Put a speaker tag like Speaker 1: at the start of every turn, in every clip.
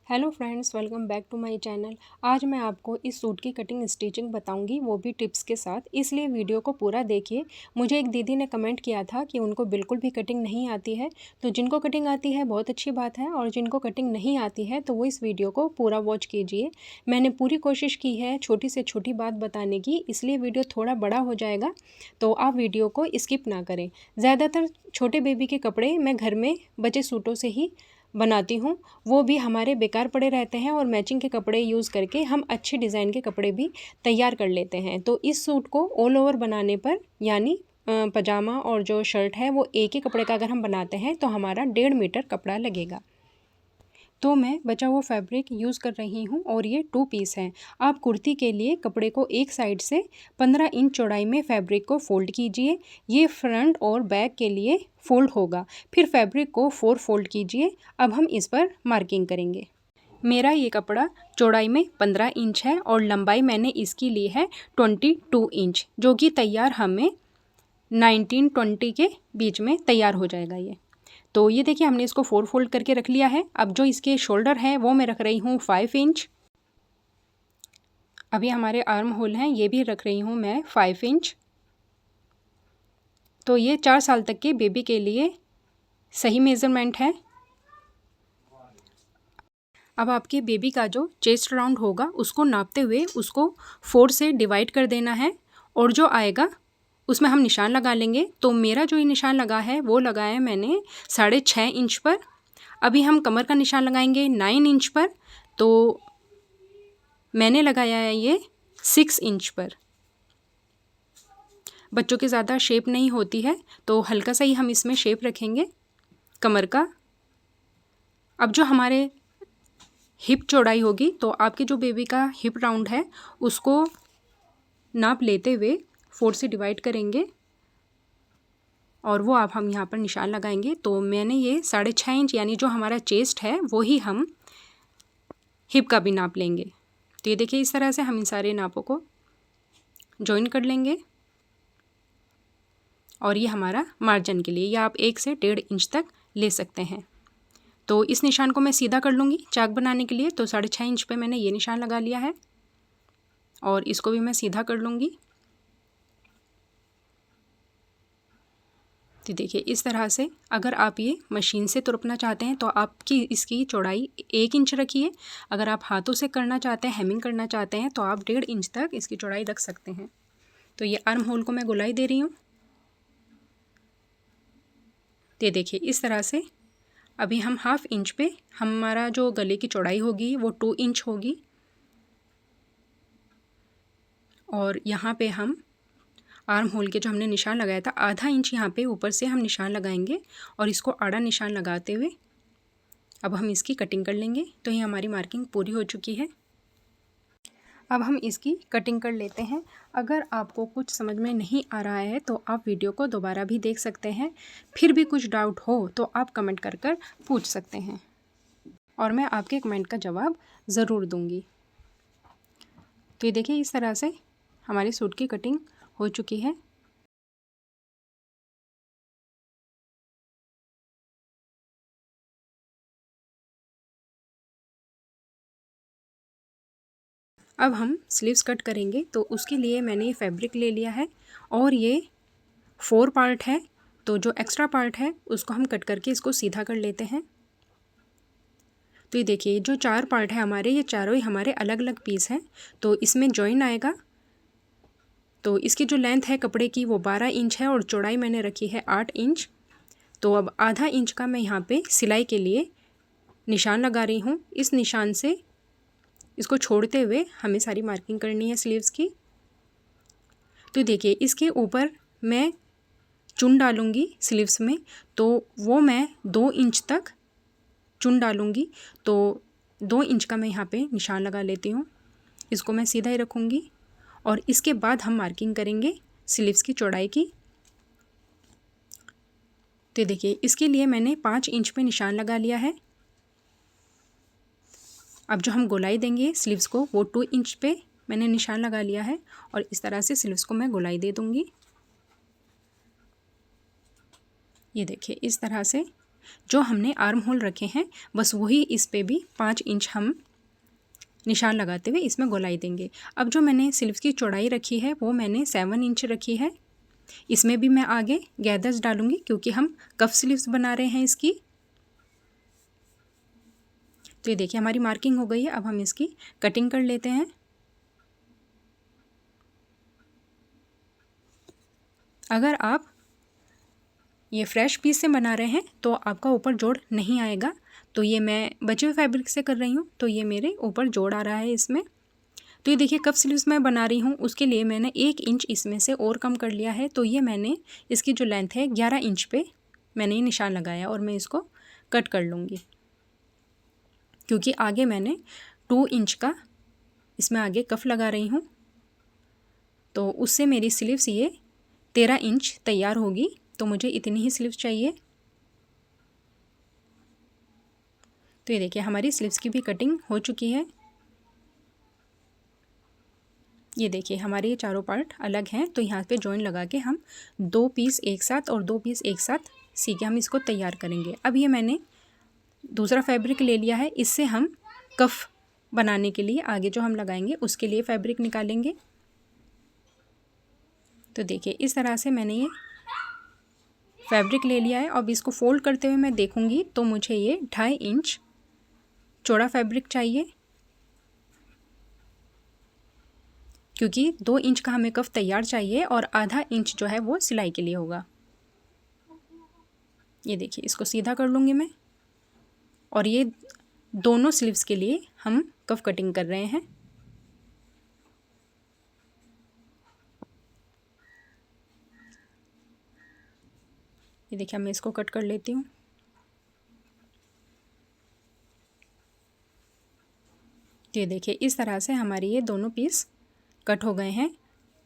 Speaker 1: Hello friends, welcome back to my channel. आज मैं आपको इस सूट की कटिंग स्टिचिंग बताऊंगी, वो भी टिप्स के साथ, इसलिए वीडियो को पूरा देखिए। मुझे एक दीदी ने कमेंट किया था कि उनको बिल्कुल भी कटिंग नहीं आती है, तो जिनको कटिंग आती है बहुत अच्छी बात है, और जिनको कटिंग नहीं आती है तो वो इस वीडियो को पूरा वॉच कीजिए। मैंने पूरी कोशिश की है छोटी से छोटी बात बताने की, इसलिए वीडियो थोड़ा बड़ा हो जाएगा, तो आप वीडियो को स्किप ना करें। ज़्यादातर छोटे बेबी के कपड़े मैं घर में बचे सूटों से ही बनाती हूँ, वो भी हमारे बेकार पड़े रहते हैं, और मैचिंग के कपड़े यूज़ करके हम अच्छे डिज़ाइन के कपड़े भी तैयार कर लेते हैं। तो इस सूट को ऑल ओवर बनाने पर, यानी पजामा और जो शर्ट है वो एक ही कपड़े का अगर हम बनाते हैं तो हमारा 1.5 मीटर कपड़ा लगेगा। तो मैं बचा हुआ फैब्रिक यूज़ कर रही हूँ, और ये 2 पीस हैं। आप कुर्ती के लिए कपड़े को एक साइड से 15 इंच चौड़ाई में फैब्रिक को फ़ोल्ड कीजिए। ये फ्रंट और बैक के लिए फ़ोल्ड होगा। फिर फैब्रिक को 4 फोल्ड कीजिए। अब हम इस पर मार्किंग करेंगे। मेरा ये कपड़ा चौड़ाई में 15 इंच है और लंबाई मैंने इसकी ली है 22 इंच, जो कि तैयार हमें 19-20 के बीच में तैयार हो जाएगा ये। तो ये देखिए, हमने इसको 4 फोल्ड करके रख लिया है। अब जो इसके शोल्डर है वो मैं रख रही हूँ 5 इंच। अभी हमारे आर्म होल हैं, ये भी रख रही हूँ मैं 5 इंच। तो ये 4 साल तक के बेबी के लिए सही मेज़रमेंट है। अब आपके बेबी का जो चेस्ट राउंड होगा उसको नापते हुए उसको 4 से डिवाइड कर देना है, और जो आएगा उसमें हम निशान लगा लेंगे। तो मेरा जो ये निशान लगा है वो लगाया मैंने 6.5 इंच पर। अभी हम कमर का निशान लगाएंगे 9 इंच पर, तो मैंने लगाया है ये 6 इंच पर। बच्चों की ज़्यादा शेप नहीं होती है, तो हल्का सा ही हम इसमें शेप रखेंगे कमर का। अब जो हमारे हिप चौड़ाई होगी, तो आपके जो बेबी का हिप राउंड है उसको नाप लेते हुए 4 से डिवाइड करेंगे, और वो आप हम यहाँ पर निशान लगाएंगे। तो मैंने ये 6.5 इंच, यानी जो हमारा चेस्ट है वो ही हम हिप का भी नाप लेंगे। तो ये देखिए, इस तरह से हम इन सारे नापों को जॉइन कर लेंगे, और ये हमारा मार्जिन के लिए, या आप 1 से 1.5 इंच तक ले सकते हैं। तो इस निशान को मैं सीधा कर लूँगी चाक बनाने के लिए। तो 6.5 इंच पे मैंने ये निशान लगा लिया है, और इसको भी मैं सीधा कर लूँगी। तो देखिए, इस तरह से अगर आप ये मशीन से तुरपना चाहते हैं तो आपकी इसकी चौड़ाई 1 इंच रखिए। अगर आप हाथों से करना चाहते हैं, हेमिंग करना चाहते हैं, तो आप 1.5 इंच तक इसकी चौड़ाई रख सकते हैं। तो ये आर्म होल को मैं गोलाई दे रही हूँ। ये देखिए, इस तरह से अभी हम 1/2 इंच पे हमारा जो गले की चौड़ाई होगी वो 2 इंच होगी, और यहाँ पे हम आर्म होल के जो हमने निशान लगाया था 1/2 इंच यहाँ पे ऊपर से हम निशान लगाएंगे, और इसको आड़ा निशान लगाते हुए अब हम इसकी कटिंग कर लेंगे। तो ये हमारी मार्किंग पूरी हो चुकी है। अब हम इसकी कटिंग कर लेते हैं। अगर आपको कुछ समझ में नहीं आ रहा है तो आप वीडियो को दोबारा भी देख सकते हैं। फिर भी कुछ डाउट हो तो आप कमेंट कर कर पूछ सकते हैं, और मैं आपके कमेंट का जवाब ज़रूर दूंगी। तो ये देखिए, इस तरह से हमारे सूट की कटिंग हो चुकी है। अब हम स्लीव्स कट करेंगे, तो उसके लिए मैंने ये फैब्रिक ले लिया है, और ये 4 पार्ट है। तो जो एक्स्ट्रा पार्ट है उसको हम कट करके इसको सीधा कर लेते हैं। तो ये देखिए, जो 4 पार्ट है हमारे, ये चारों ही हमारे अलग अलग पीस हैं। तो इसमें जॉइन आएगा। तो इसकी जो लेंथ है कपड़े की वो 12 इंच है, और चौड़ाई मैंने रखी है 8 इंच। तो अब 1/2 इंच का मैं यहाँ पे सिलाई के लिए निशान लगा रही हूँ। इस निशान से इसको छोड़ते हुए हमें सारी मार्किंग करनी है स्लीव्स की। तो देखिए, इसके ऊपर मैं चुन डालूँगी स्लीव्स में, तो वो मैं 2 इंच तक चुन डालूँगी। तो 2 इंच का मैं यहाँ पे निशान लगा लेती हूँ। इसको मैं सीधा ही रखूँगी, और इसके बाद हम मार्किंग करेंगे स्लीव्स की चौड़ाई की। तो देखिए, इसके लिए मैंने 5 इंच पे निशान लगा लिया है। अब जो हम गोलाई देंगे स्लीव्स को, वो 2 इंच पे मैंने निशान लगा लिया है, और इस तरह से स्लीव्स को मैं गोलाई दे दूँगी। ये देखिए, इस तरह से जो हमने आर्म होल रखे हैं बस वही इस पे भी 5 इंच हम निशान लगाते हुए इसमें गोलाई देंगे। अब जो मैंने स्लीव्स की चौड़ाई रखी है वो मैंने 7 इंच रखी है। इसमें भी मैं आगे गैदर्स डालूंगी क्योंकि हम कफ स्लीव्स बना रहे हैं इसकी। तो ये देखिए हमारी मार्किंग हो गई है। अब हम इसकी कटिंग कर लेते हैं। अगर आप ये फ्रेश पीस से बना रहे हैं तो आपका ऊपर जोड़ नहीं आएगा। तो ये मैं बचे हुए फैब्रिक से कर रही हूँ तो ये मेरे ऊपर जोड़ आ रहा है इसमें। तो ये देखिए कफ स्लीव्स मैं बना रही हूँ उसके लिए मैंने 1 इंच इसमें से और कम कर लिया है। तो ये मैंने इसकी जो लेंथ है 11 इंच पे मैंने ये निशान लगाया और मैं इसको कट कर लूँगी क्योंकि आगे मैंने 2 इंच का इसमें आगे कफ लगा रही हूँ। तो उससे मेरी स्लीव्स ये 13 इंच तैयार होगी। तो मुझे इतनी ही स्लीव्स चाहिए। तो ये देखिए हमारी स्लीव्स की भी कटिंग हो चुकी है। ये देखिए हमारे ये चारों पार्ट अलग हैं तो यहाँ पे जॉइन लगा के हम 2 पीस एक साथ और 2 पीस एक साथ सी के हम इसको तैयार करेंगे। अब ये मैंने दूसरा फैब्रिक ले लिया है। इससे हम कफ बनाने के लिए आगे जो हम लगाएंगे उसके लिए फैब्रिक निकालेंगे। तो देखिए इस तरह से मैंने ये फैब्रिक ले लिया है। अब इसको फोल्ड करते हुए मैं देखूंगी तो मुझे ये 2.5 इंच चौड़ा फैब्रिक चाहिए क्योंकि 2 इंच का हमें कफ तैयार चाहिए और आधा इंच जो है वो सिलाई के लिए होगा। ये देखिए इसको सीधा कर लूँगी मैं और ये दोनों स्लीव्स के लिए हम कफ कटिंग कर रहे हैं। ये देखिए मैं इसको कट कर लेती हूँ। तो ये देखिए इस तरह से हमारी ये दोनों पीस कट हो गए हैं।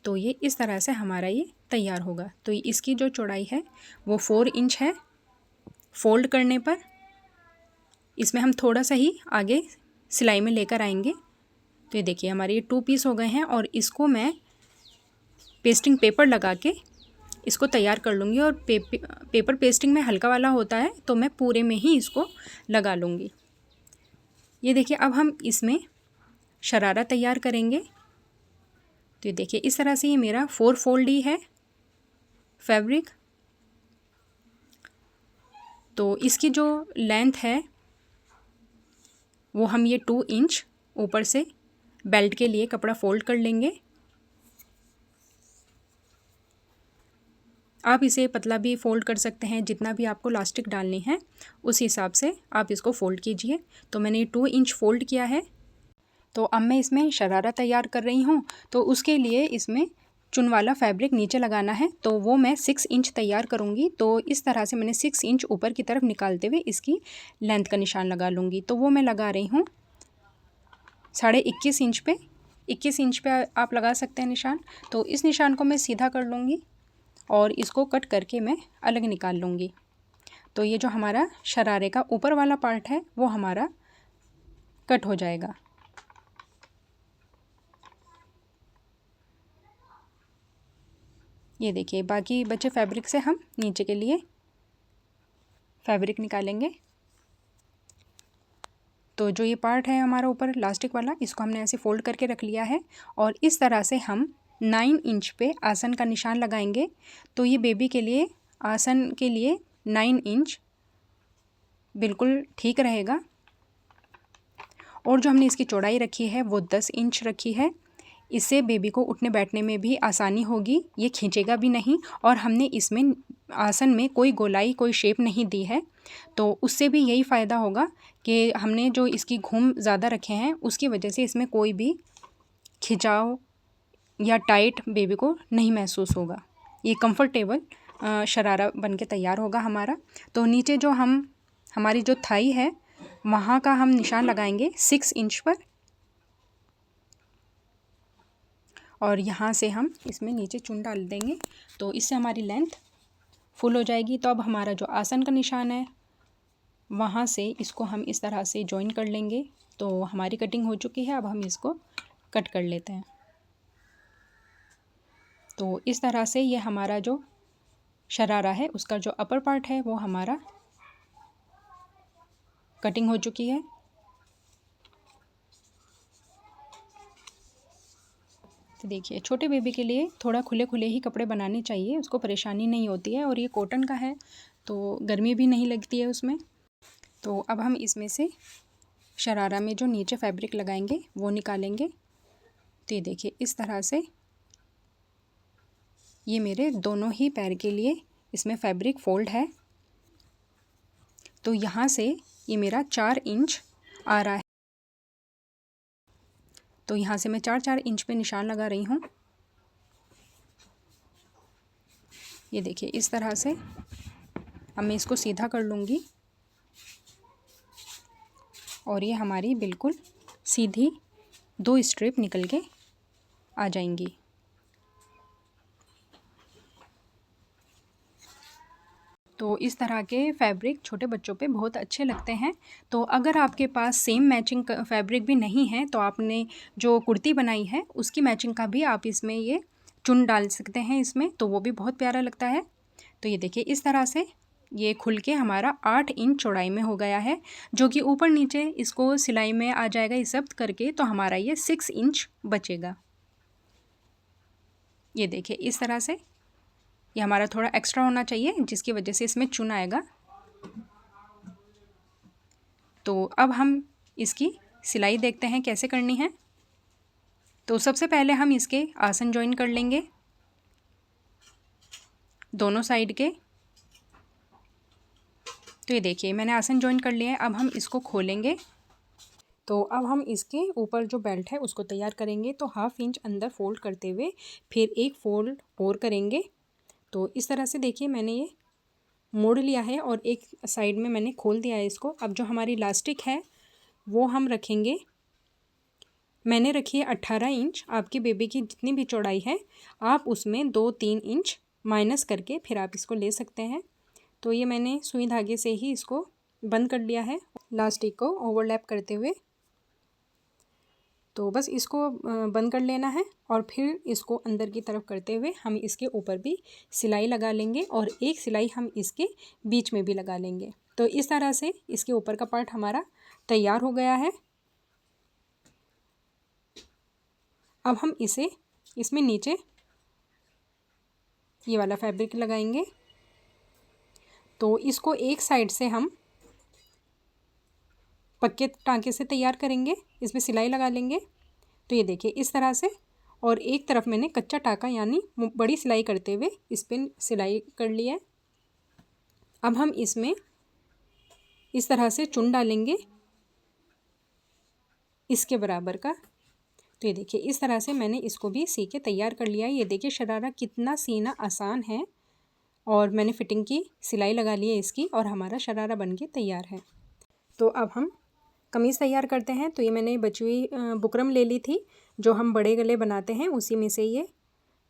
Speaker 1: तो ये इस तरह से हमारा ये तैयार होगा। तो इसकी जो चौड़ाई है वो 4 इंच है। फोल्ड करने पर इसमें हम थोड़ा सा ही आगे सिलाई में लेकर आएंगे। तो ये देखिए हमारे ये 2 पीस हो गए हैं और इसको मैं पेस्टिंग पेपर लगा के इसको तैयार कर लूँगी। और पेपर पेस्टिंग में हल्का वाला होता है तो मैं पूरे में ही इसको लगा लूँगी। ये देखिए अब हम इसमें शरारा तैयार करेंगे। तो ये देखिए इस तरह से ये मेरा 4 फोल्ड ही है फैब्रिक। तो इसकी जो लेंथ है वो हम ये 2 इंच ऊपर से बेल्ट के लिए कपड़ा फोल्ड कर लेंगे। आप इसे पतला भी फ़ोल्ड कर सकते हैं, जितना भी आपको लास्टिक डालनी है उस हिसाब से आप इसको फ़ोल्ड कीजिए। तो मैंने 2 इंच फ़ोल्ड किया है। तो अब मैं इसमें शरारा तैयार कर रही हूँ। तो उसके लिए इसमें चुन वाला फैब्रिक नीचे लगाना है तो वो मैं 6 इंच तैयार करूँगी। तो इस तरह से मैंने 6 इंच ऊपर की तरफ निकालते हुए इसकी लेंथ का निशान लगा लूँगी। तो वो मैं लगा रही हूँ 21.5 इंच पे। 21 इंच पे आप लगा सकते हैं निशान। तो इस निशान को मैं सीधा कर लूँगी और इसको कट करके मैं अलग निकाल लूँगी। तो ये जो हमारा शरारे का ऊपर वाला पार्ट है वो हमारा कट हो जाएगा। ये देखिए बाकी बचे फैब्रिक से हम नीचे के लिए फैब्रिक निकालेंगे। तो जो ये पार्ट है हमारा ऊपर लास्टिक वाला, इसको हमने ऐसे फोल्ड करके रख लिया है और इस तरह से हम 9 इंच पे आसन का निशान लगाएंगे। तो ये बेबी के लिए आसन के लिए 9 इंच बिल्कुल ठीक रहेगा। और जो हमने इसकी चौड़ाई रखी है वो 10 इंच रखी है। इससे बेबी को उठने बैठने में भी आसानी होगी, ये खींचेगा भी नहीं। और हमने इसमें आसन में कोई गोलाई कोई शेप नहीं दी है तो उससे भी यही फ़ायदा होगा कि हमने जो इसकी घूम ज़्यादा रखे हैं उसकी वजह से इसमें कोई भी खिंचाव या टाइट बेबी को नहीं महसूस होगा। ये कंफर्टेबल शरारा बन के तैयार होगा हमारा। तो नीचे जो हमारी जो थाई है वहाँ का हम निशान लगाएंगे 6 इंच पर और यहाँ से हम इसमें नीचे चुन डाल देंगे। तो इससे हमारी लेंथ फुल हो जाएगी। तो अब हमारा जो आसन का निशान है वहाँ से इसको हम इस तरह से जॉइन कर लेंगे। तो हमारी कटिंग हो चुकी है। अब हम इसको कट कर लेते हैं। तो इस तरह से ये हमारा जो शरारा है उसका जो अपर पार्ट है वो हमारा कटिंग हो चुकी है। तो देखिए, छोटे बेबी के लिए थोड़ा खुले खुले ही कपड़े बनाने चाहिए, उसको परेशानी नहीं होती है। और ये कॉटन का है तो गर्मी भी नहीं लगती है उसमें। तो अब हम इसमें से शरारा में जो नीचे फैब्रिक लगाएंगे वो निकालेंगे। तो ये देखिए, इस तरह से ये मेरे दोनों ही पैर के लिए इसमें फैब्रिक फोल्ड है। तो यहाँ से ये मेरा 4 इंच आ रहा है। तो यहाँ से मैं 4-4 इंच पे निशान लगा रही हूँ। ये देखिए, इस तरह से अब मैं इसको सीधा कर लूँगी और ये हमारी बिल्कुल सीधी 2 स्ट्रिप निकल के आ जाएंगी। तो इस तरह के फैब्रिक छोटे बच्चों पे बहुत अच्छे लगते हैं। तो अगर आपके पास सेम मैचिंग फैब्रिक भी नहीं है तो आपने जो कुर्ती बनाई है उसकी मैचिंग का भी आप इसमें ये चुन डाल सकते हैं इसमें, तो वो भी बहुत प्यारा लगता है। तो ये देखिए, इस तरह से ये खुल के हमारा 8 इंच चौड़ाई में हो गया है, जो कि ऊपर नीचे इसको सिलाई में आ जाएगा ये सब करके, तो हमारा ये 6 इंच बचेगा। ये देखिए, इस तरह से ये हमारा थोड़ा एक्स्ट्रा होना चाहिए जिसकी वजह से इसमें चुन आएगा। तो अब हम इसकी सिलाई देखते हैं कैसे करनी है। तो सबसे पहले हम इसके आसन जॉइन कर लेंगे दोनों साइड के। तो ये देखिए, मैंने आसन जॉइन कर लिया है। अब हम इसको खोलेंगे। तो अब हम इसके ऊपर जो बेल्ट है उसको तैयार करेंगे। तो 1/2 इंच अंदर फोल्ड करते हुए फिर एक फोल्ड और करेंगे। तो इस तरह से देखिए, मैंने ये मोड़ लिया है और एक साइड में मैंने खोल दिया है इसको। अब जो हमारी इलास्टिक है वो हम रखेंगे। मैंने रखी है 18 इंच। आपकी बेबी की जितनी भी चौड़ाई है आप उसमें 2-3 इंच माइनस करके फिर आप इसको ले सकते हैं। तो ये मैंने सुई धागे से ही इसको बंद कर लिया है इलास्टिक को ओवरलैप करते हुए। तो बस इसको बंद कर लेना है और फिर इसको अंदर की तरफ करते हुए हम इसके ऊपर भी सिलाई लगा लेंगे और एक सिलाई हम इसके बीच में भी लगा लेंगे। तो इस तरह से इसके ऊपर का पार्ट हमारा तैयार हो गया है। अब हम इसमें नीचे ये वाला फैब्रिक लगाएंगे। तो इसको एक साइड से हम पक्के टांके से तैयार करेंगे, इसमें सिलाई लगा लेंगे। तो ये देखिए, इस तरह से। और एक तरफ मैंने कच्चा टाका यानी बड़ी सिलाई करते हुए इस पर सिलाई कर लिया है। अब हम इसमें इस तरह से चुन डालेंगे इसके बराबर का। तो ये देखिए, इस तरह से मैंने इसको भी सी के तैयार कर लिया है। ये देखिए, शरारा कितना सीना आसान है और मैंने फिटिंग की सिलाई लगा ली है इसकी और हमारा शरारा बन के तैयार है। तो अब हम कमीज़ तैयार करते हैं। तो ये मैंने बची हुई बुकरम ले ली थी, जो हम बड़े गले बनाते हैं उसी में से ये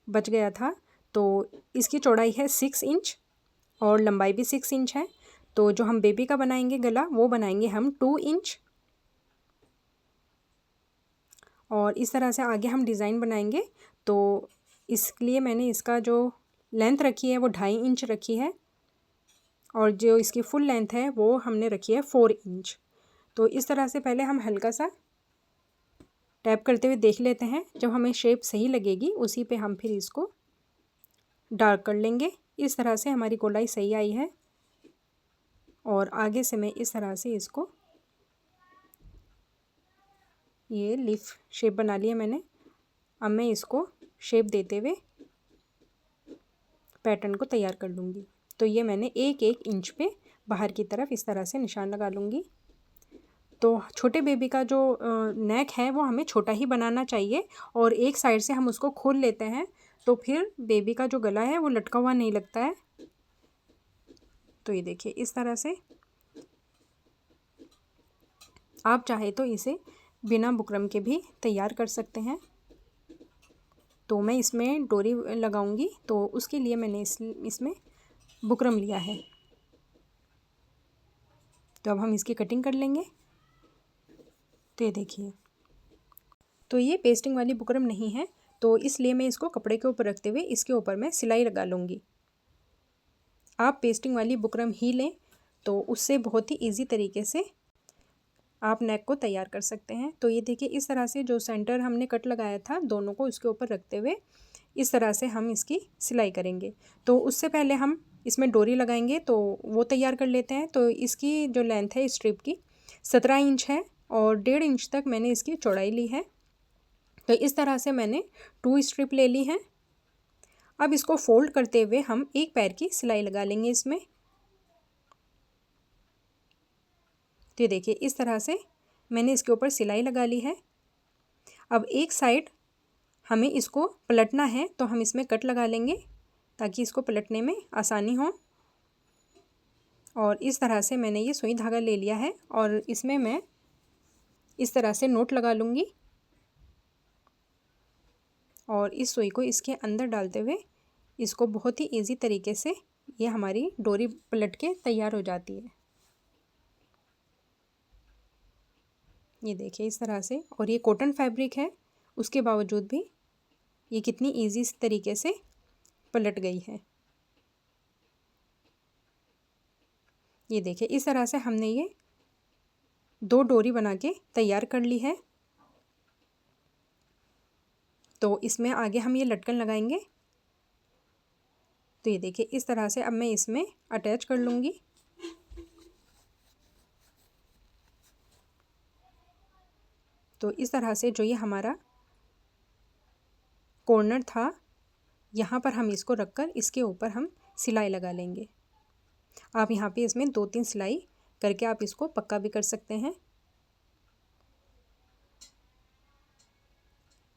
Speaker 1: बच गया था। तो इसकी चौड़ाई है 6 इंच और लंबाई भी 6 इंच है। तो जो हम बेबी का बनाएंगे गला वो बनाएंगे हम 2 इंच। और इस तरह से आगे हम डिज़ाइन बनाएंगे। तो इसलिए मैंने इसका जो लेंथ रखी है वो 2.5 इंच रखी है और जो इसकी फुल लेंथ है वो हमने रखी है 4 इंच। तो इस तरह से पहले हम हल्का सा टैप करते हुए देख लेते हैं। जब हमें शेप सही लगेगी उसी पे हम फिर इसको डार्क कर लेंगे। इस तरह से हमारी गोलाई सही आई है और आगे से मैं इस तरह से इसको ये लीफ शेप बना लिया मैंने। अब मैं इसको शेप देते हुए पैटर्न को तैयार कर लूँगी। तो ये मैंने 1-1 इंच पे बाहर की तरफ इस तरह से निशान लगा लूँगी। तो छोटे बेबी का जो नेक है वो हमें छोटा ही बनाना चाहिए और एक साइड से हम उसको खोल लेते हैं तो फिर बेबी का जो गला है वो लटका हुआ नहीं लगता है। तो ये देखिए, इस तरह से आप चाहे तो इसे बिना बुकरम के भी तैयार कर सकते हैं। तो मैं इसमें डोरी लगाऊंगी तो उसके लिए मैंने इसमें बुकरम लिया है। तो अब हम इसकी कटिंग कर लेंगे। तो ये देखिए, तो ये पेस्टिंग वाली बुकरम नहीं है तो इसलिए मैं इसको कपड़े के ऊपर रखते हुए इसके ऊपर मैं सिलाई लगा लूँगी। आप पेस्टिंग वाली बुकरम ही लें तो उससे बहुत ही ईजी तरीके से आप नेक को तैयार कर सकते हैं। तो ये देखिए इस तरह से जो सेंटर हमने कट लगाया था दोनों को उसके ऊपर रखते हुए इस तरह से हम इसकी सिलाई करेंगे। तो उससे पहले हम इसमें डोरी लगाएंगे तो वो तैयार कर लेते हैं। तो इसकी जो लेंथ है स्ट्रिप की 17 इंच है और 1.5 इंच तक मैंने इसकी चौड़ाई ली है। तो इस तरह से मैंने 2 स्ट्रिप ले ली हैं। अब इसको फोल्ड करते हुए हम एक पैर की सिलाई लगा लेंगे इसमें। तो ये देखिए इस तरह से मैंने इसके ऊपर सिलाई लगा ली है। अब एक साइड हमें इसको पलटना है तो हम इसमें कट लगा लेंगे ताकि इसको पलटने में आसानी हो। और इस तरह से मैंने ये सुई धागा ले लिया है और इसमें मैं इस तरह से नोट लगा लूँगी और इस सुई को इसके अंदर डालते हुए इसको बहुत ही इजी तरीके से ये हमारी डोरी पलट के तैयार हो जाती है। ये देखिए इस तरह से, और ये कॉटन फैब्रिक है उसके बावजूद भी ये कितनी इजी तरीके से पलट गई है। ये देखिए इस तरह से हमने ये 2 डोरी बना के तैयार कर ली है। तो इसमें आगे हम ये लटकन लगाएंगे। तो ये देखिए इस तरह से अब मैं इसमें अटैच कर लूँगी। तो इस तरह से जो ये हमारा कॉर्नर था यहाँ पर हम इसको रखकर इसके ऊपर हम सिलाई लगा लेंगे। आप यहाँ पे इसमें 2-3 सिलाई करके आप इसको पक्का भी कर सकते हैं।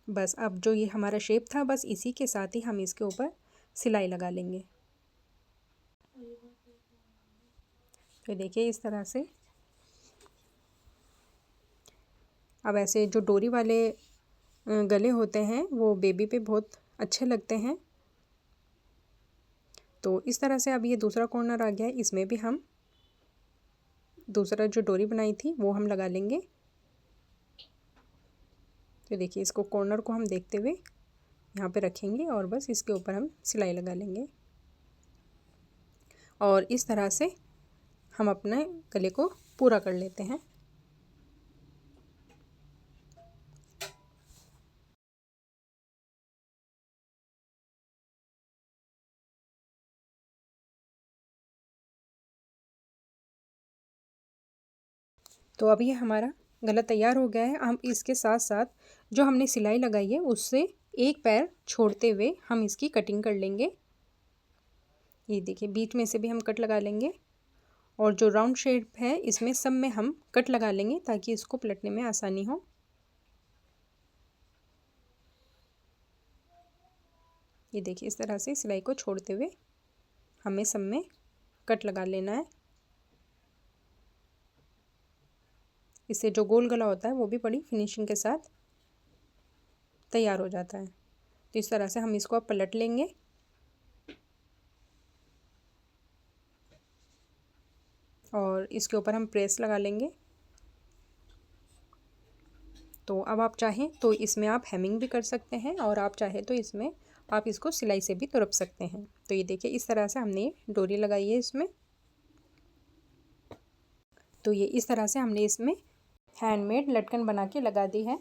Speaker 1: बस अब जो ये हमारा शेप था बस इसी के साथ ही हम इसके ऊपर सिलाई लगा लेंगे। तो देखिए इस तरह से अब ऐसे जो डोरी वाले गले होते हैं वो बेबी पे बहुत अच्छे लगते हैं। तो इस तरह से अब ये दूसरा कॉर्नर आ गया है, इसमें भी हम दूसरा जो डोरी बनाई थी वो हम लगा लेंगे। तो देखिए इसको कॉर्नर को हम देखते हुए यहाँ पे रखेंगे और बस इसके ऊपर हम सिलाई लगा लेंगे और इस तरह से हम अपने गले को पूरा कर लेते हैं। तो अब ये हमारा गला तैयार हो गया है। हम इसके साथ साथ जो हमने सिलाई लगाई है उससे एक पैर छोड़ते हुए हम इसकी कटिंग कर लेंगे। ये देखिए बीच में से भी हम कट लगा लेंगे और जो राउंड शेप है इसमें सब में हम कट लगा लेंगे ताकि इसको पलटने में आसानी हो। ये देखिए इस तरह से सिलाई को छोड़ते हुए हमें सब में कट लगा लेना है। इससे जो गोल गला होता है वो भी बड़ी फिनिशिंग के साथ तैयार हो जाता है। तो इस तरह से हम इसको अब पलट लेंगे और इसके ऊपर हम प्रेस लगा लेंगे। तो अब आप चाहें तो इसमें आप हेमिंग भी कर सकते हैं और आप चाहें तो इसमें आप इसको सिलाई से भी तुरप सकते हैं। तो ये देखिए इस तरह से हमने डोरी लगाई है इसमें। तो ये इस तरह से हमने इसमें हैंडमेड लटकन बना के लगा दी है।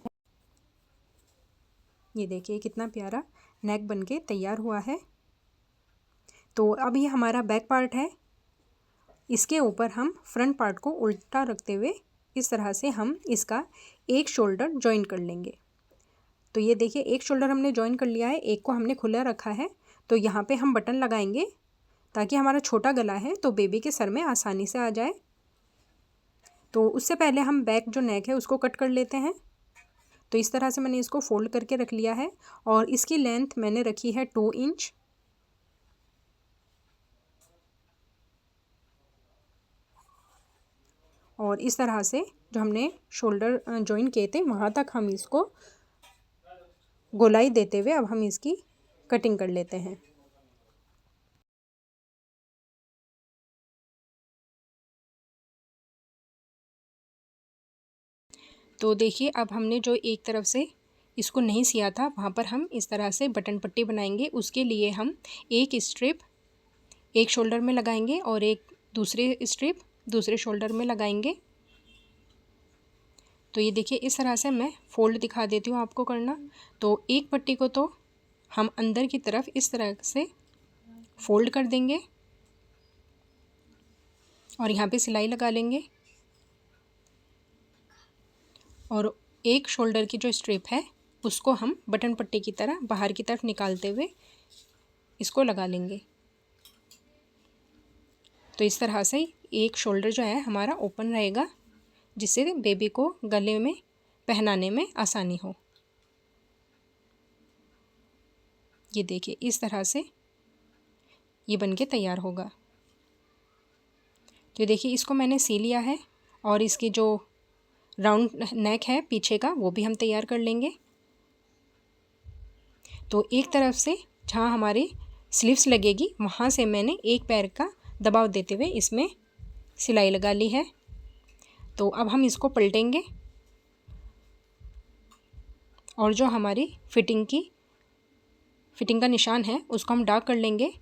Speaker 1: ये देखिए कितना प्यारा नेक बन के तैयार हुआ है। तो अब ये हमारा बैक पार्ट है, इसके ऊपर हम फ्रंट पार्ट को उल्टा रखते हुए इस तरह से हम इसका एक शोल्डर जॉइन कर लेंगे। तो ये देखिए एक शोल्डर हमने जॉइन कर लिया है, एक को हमने खुला रखा है। तो यहाँ पे हम बटन लगाएंगे ताकि हमारा छोटा गला है तो बेबी के सर में आसानी से आ जाए। तो उससे पहले हम बैक जो नेक है उसको कट कर लेते हैं। तो इस तरह से मैंने इसको फोल्ड करके रख लिया है और इसकी लेंथ मैंने रखी है 2 इंच। और इस तरह से जो हमने शोल्डर जॉइन किए थे वहाँ तक हम इसको गोलाई देते हुए अब हम इसकी कटिंग कर लेते हैं। तो देखिए अब हमने जो एक तरफ से इसको नहीं सिया था वहाँ पर हम इस तरह से बटन पट्टी बनाएंगे। उसके लिए हम एक स्ट्रिप एक शोल्डर में लगाएंगे और एक दूसरे स्ट्रिप दूसरे शोल्डर में लगाएंगे। तो ये देखिए इस तरह से मैं फ़ोल्ड दिखा देती हूँ आपको करना। तो एक पट्टी को तो हम अंदर की तरफ इस तरह से फ़ोल्ड कर देंगे और यहाँ पे सिलाई लगा लेंगे और एक शोल्डर की जो स्ट्रिप है उसको हम बटन पट्टी की तरह बाहर की तरफ निकालते हुए इसको लगा लेंगे। तो इस तरह से एक शोल्डर जो है हमारा ओपन रहेगा, जिससे बेबी को गले में पहनाने में आसानी हो। ये देखिए इस तरह से ये बनके तैयार होगा। तो देखिए इसको मैंने सी लिया है और इसकी जो राउंड नेक है पीछे का वो भी हम तैयार कर लेंगे। तो एक तरफ से जहाँ हमारी स्लीव्स लगेगी वहाँ से मैंने एक पैर का दबाव देते हुए इसमें सिलाई लगा ली है। तो अब हम इसको पलटेंगे और जो हमारी फिटिंग का निशान है उसको हम डार्क कर लेंगे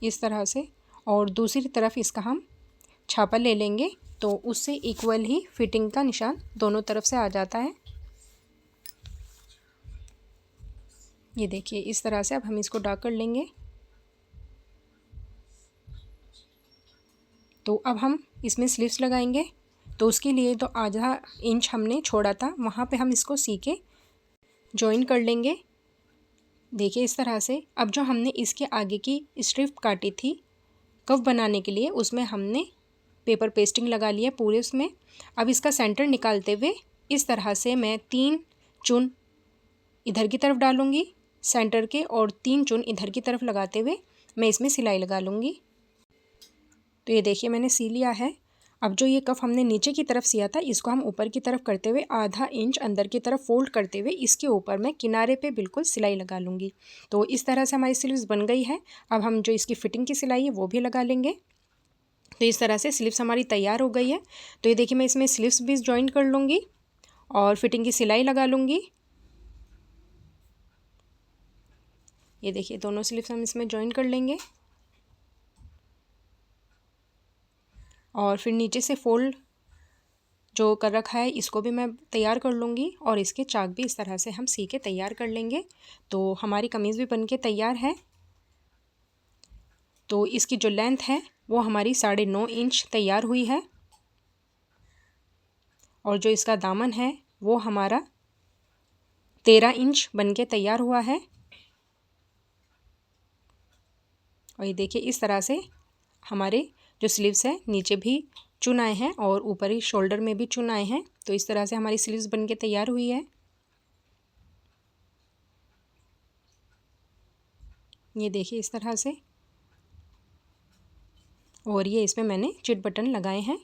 Speaker 1: इस तरह से, और दूसरी तरफ इसका हम छापा ले लेंगे तो उससे इक्वल ही फिटिंग का निशान दोनों तरफ से आ जाता है। ये देखिए इस तरह से अब हम इसको डार्क कर लेंगे। तो अब हम इसमें स्लीव्स लगाएंगे। तो उसके लिए तो आधा इंच हमने छोड़ा था वहाँ पे हम इसको सी के जॉइन कर लेंगे। देखिए इस तरह से अब जो हमने इसके आगे की स्ट्रिप काटी थी कफ बनाने के लिए उसमें हमने पेपर पेस्टिंग लगा लिया पूरे उसमें। अब इसका सेंटर निकालते हुए इस तरह से मैं 3 चुन इधर की तरफ डालूँगी सेंटर के और 3 चुन इधर की तरफ लगाते हुए मैं इसमें सिलाई लगा लूँगी। तो ये देखिए मैंने सी लिया है। अब जो ये कफ हमने नीचे की तरफ सिया था इसको हम ऊपर की तरफ करते हुए आधा इंच अंदर की तरफ फोल्ड करते हुए इसके ऊपर मैं किनारे पे बिल्कुल सिलाई लगा लूँगी। तो इस तरह से हमारी स्लीव्स बन गई है। अब हम जो इसकी फिटिंग की सिलाई है वो भी लगा लेंगे। तो इस तरह से स्लीव्स हमारी तैयार हो गई है। तो ये देखिए मैं इसमें स्लीव्स भी जॉइन कर लूँगी और फिटिंग की सिलाई लगा लूँगी। ये देखिए दोनों स्लीव्स हम इसमें जॉइन कर लेंगे और फिर नीचे से फोल्ड जो कर रखा है इसको भी मैं तैयार कर लूँगी और इसके चाक भी इस तरह से हम सी के तैयार कर लेंगे। तो हमारी कमीज़ भी बन के तैयार है। तो इसकी जो लेंथ है वो हमारी 9.5 इंच तैयार हुई है और जो इसका दामन है वो हमारा 13 इंच बन के तैयार हुआ है। और ये देखिए इस तरह से हमारे जो स्लीव्स है नीचे भी चुन आए हैं और ऊपर ही शोल्डर में भी चुन आए हैं। तो इस तरह से हमारी स्लीव्स बन के तैयार हुई है। ये देखिए इस तरह से, और ये इसमें मैंने चिट बटन लगाए हैं।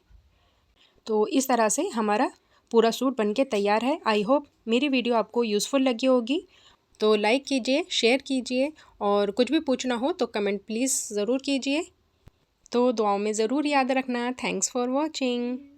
Speaker 1: तो इस तरह से हमारा पूरा सूट बन के तैयार है। आई होप मेरी वीडियो आपको यूज़फुल लगी होगी। तो लाइक कीजिए, शेयर कीजिए और कुछ भी पूछना हो तो कमेंट प्लीज़ ज़रूर कीजिए। तो दुआओं में ज़रूर याद रखना। Thanks for watching.